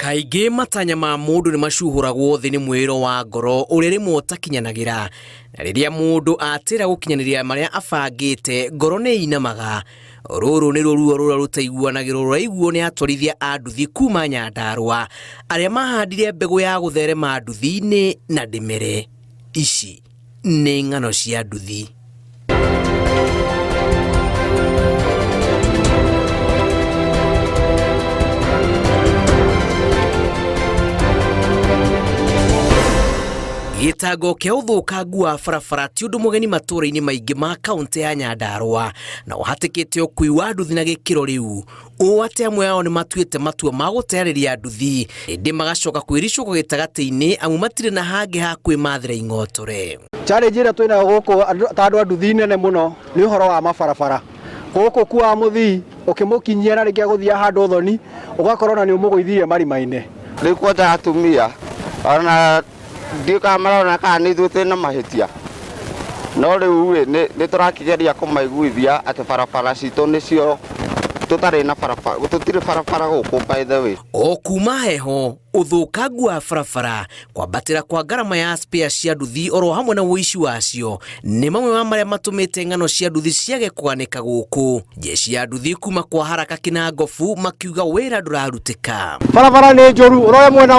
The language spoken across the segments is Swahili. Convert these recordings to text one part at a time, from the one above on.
Kaingĩ matanya ma mũndũ nĩ macuhũragwo thĩ nĩ mwĩro wa ngoro ũrĩa rĩmwe ũtakinyanagĩra, na rĩrĩa mũndũ atĩra gũkinyanĩria marĩa abangĩte ngoro nĩ inamaga. Rũrũ nĩ ruo rũrĩa rũtaiguanagĩrwo rũraiguo nĩ atwarithia a nduthi kuma Nyandarua arĩa mahandire mbegũ ya gũtherema nduthi-inĩ na ndĩmere. Ici nĩ ng'ano cia nduthi. Gĩtango kĩa ũthũkangu wa barabara ti ũndũ mũgeni matũũra-inĩ maingĩ ma kaunti ya Nyandarua, na ũhatĩkĩte ũkui wa nduthi na gĩkĩro rĩu ũũ atĩ amwe ao nĩ matuĩte matua ma gũteanĩria nduthi ĩndĩ magacoka kwĩricũkwo gĩtagatĩ-inĩ amu matirĩ na hangĩ ha kwĩmathĩra ing'otore. Challenge ĩrĩa twĩnayo gũkũ ta andũ a nduthi nene mũno nĩ ũhoro wa mabarabara. Gũkũ kuwa mũthii ũkĩmũkinyia na rĩngĩ gũthiĩ handũ thoni ũgakorwo na nĩ ũmũgũithirie marima-inĩ. Rĩu kwanja atumia ona ndika marona kana nĩ ithuĩ na mahĩtia, no rĩu nĩ tũrakĩgeria kũmaiguithia atĩ barabara citũ nĩcio tũtarĩ na barabara, tũtirĩ barabara gũkũ by the way. O kuma heho ũthũkangu wa barabara, kwambatĩra kwa ngarama ya spare cia nduthi oro hamwe na ũici wacio nĩ mamwe ma marĩa matũmĩte ng'ano cia nduthi ciage kũganĩka gũkũ. Jeshi ya nduthi kuma kwa haraka kina ngofu makiuga wĩra ndũrarutĩka. Barabara nĩ njũru, ũrore mwena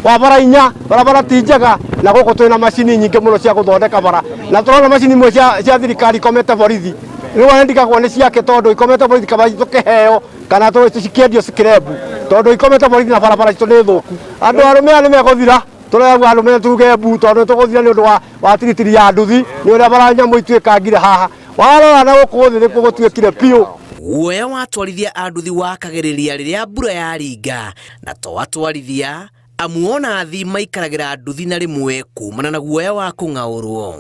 wa bara inya, barabara ti njega, na gũkũ twĩna macini nyingĩ mũno cia gũthondeka bara, na tũrona macini imwe cia thirikari ikomete borithi. Rĩu ndikagwo nĩ ciake tondũ ikomete borithi kaba tũkĩheo kana tũcikendio skrebu tondũ ikomete borithi na barabara citũ nĩ thũku. Andũ arũme nĩ megũthira, tũrega arũme tuge bu tondũ tũgũthira nĩ ũndũ wa tigitiri ya nduthi nĩ ũrĩa baranyamũ ituĩkangire haha. Warora na gũkũ thĩ nĩ gũtuĩkire piũ. Guoya wa atwarithia a nduthi wakagĩrĩria rĩrĩa mbura yaringa, na to atwarithia amuona athii maikaragĩra nduthi na rĩmwe kumana na guoya wa kũng'aũrwo.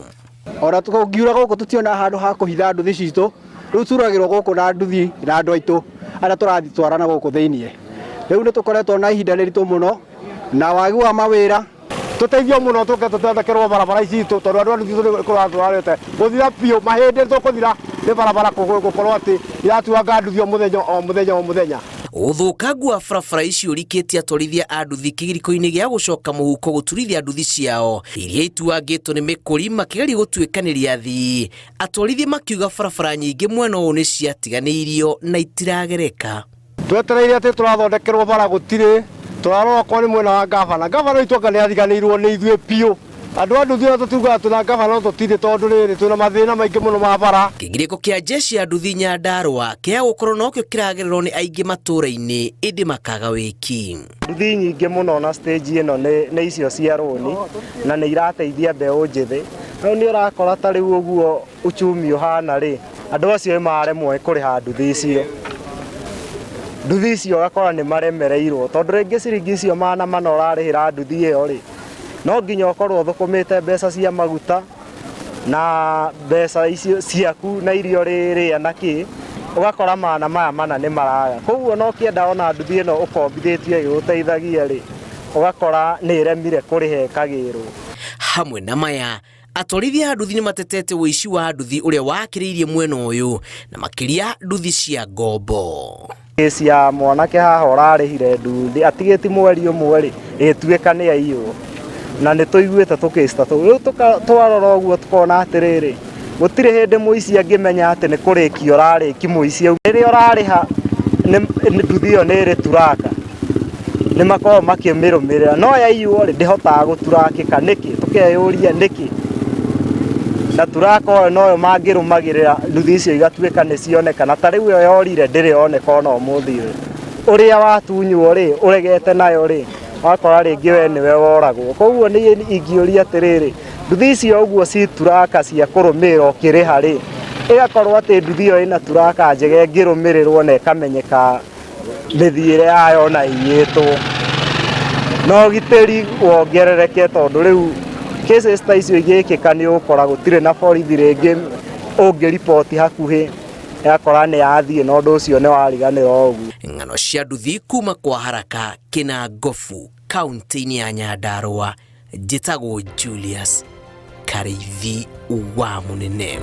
Ora tũngiura gũkũ tũtiona handũ ha kũhitha nduthi citũ, rĩu turagĩrwo gũkũ na nduthi na andũ aitũ arĩa tũrathi twarana gũkũ thĩiniĩ. Rĩu nĩ tũkoretwo na ihinda rĩritũ mũno na wagi wa mawĩra. Tũteithio mũno tũthondekerwo barabara ici citũ tondũ andũ a nduthi tũratwarĩte gũthira biũ, mahĩndĩ tũkũthira nĩ barabara gũkorwo atĩ iratuanga nduthi o mũthenya o mũthenya. Ũthũkangu wa barabara ici ũrikĩtie atwarithia a nduthi kĩgirĩko-inĩ gĩa gũcoka mũhuko gũturithia nduthi ciao iria ituangĩtwo nĩ mĩkũri makĩgeria gũtuĩkanĩria athii. Atwarithia makiuga barabara nyingĩ mwena ũyũ nĩ ciatiganĩirio na itiragereka. Twetereire atĩ tũrathondekerwo bara gũtirĩ, tũrarora kwa nĩ mwena wa gavana. Gavana ituanga nĩ athiganĩirwo nĩ ithuĩ piũ. Andũ a nduthi tũtiugaga tũna gavana tũtirĩ tondũ rĩrĩ twĩna mathĩna maingĩ mũno ma bara. Kĩgirĩko kĩa jeshi ya nduthi Nyandarua kĩa gũkorwo nokĩo kĩragererwo nĩ aingĩ matũũra-inĩ ĩndĩ makaga wĩki. Nduthi nyingĩ mũno na stage ĩno nĩ icio cia rũni na nĩ irateithia mbeũ njĩthĩ. Rĩu nĩ ũrakora ta rĩu ũguo uchumi ũhana rĩ, andũ acio maremwo kũrĩha nduthi icio. Nduthi icio ũgakora nĩ maremereirwo tondũ rĩngĩ ciringi icio mana ũrarĩhĩra nduthi ĩyo rĩ, no nginya ũkorwo thũkũmĩte mbeca cia maguta na mbeca icio ciaku na irio rĩrĩa na kĩ, ũgakora mana mana nĩ maraga. Koguo no kĩenda ona nduthi ĩno ũkombithĩtio ĩgũteithagia rĩ, ũgakora nĩ ĩremire kũrĩha ĩkagĩrwo. Hamwe na maya atwarithia a nduthi nĩ matetete ũici wa nduthi ũrĩa wakĩrĩirie mwena ũyũ na makĩria nduthi cia ngombo. Kesi ya mwanake haha ũrarĩhire nduthi atigĩti mweri ũmwe rĩ ĩtuĩka nĩ aiywo, na nĩ tũiguĩte tũkĩcita rĩu twarora ũguo tukona atĩrĩrĩ gũtirĩ hĩndĩ mũici angĩmenya atĩ nĩ kũrĩkia ũrarĩki mũici au. Rĩrĩa ũrarĩha nduthi ĩyo nĩ ĩrĩ turaka nĩ makoragwo makĩmĩrũmĩrĩra, no yaiywo rĩ ndĩhotaga gũturakĩka nĩkĩ, tũkeyũria nĩkĩ, na turaka ũyũ noyo mangĩrũmagĩrĩra nduthi icio igatuĩka nĩ cionekana. Ta rĩu ĩyo yorire ndĩrĩ oneka ona ũmũthĩ ũyũ, ũrĩa watunywo rĩ ũregete nayo rĩ wakora rĩngĩ we nĩwe woragwo. Koguo nĩ ingĩũria atĩrĩrĩ nduthi icio ũguo ci turaka cia kũrũmĩrĩra ũkĩrĩha rĩ, ĩgakorwo atĩ nduthi ĩyo ĩna turaka njega ĩngĩrũmĩrĩrwo na ĩkamenyeka mĩthiĩre yayo na ĩiyĩtwo, no ũgitĩri wongerereke tondũ rĩu cases ta icio igĩkĩka nĩ ũgũkora gũtirĩ na borithi rĩngĩ ũngĩripoti hakuhĩ, yakora nĩ yathiĩ na ũndũ ũcio nĩ wariganĩra ũguo. Ng'ano cia nduthi kuma kwa haraka kina ngofu kaunti-inĩ ya Nyandarua. Njĩtagwo Julius Karĩithi wa Mũnene.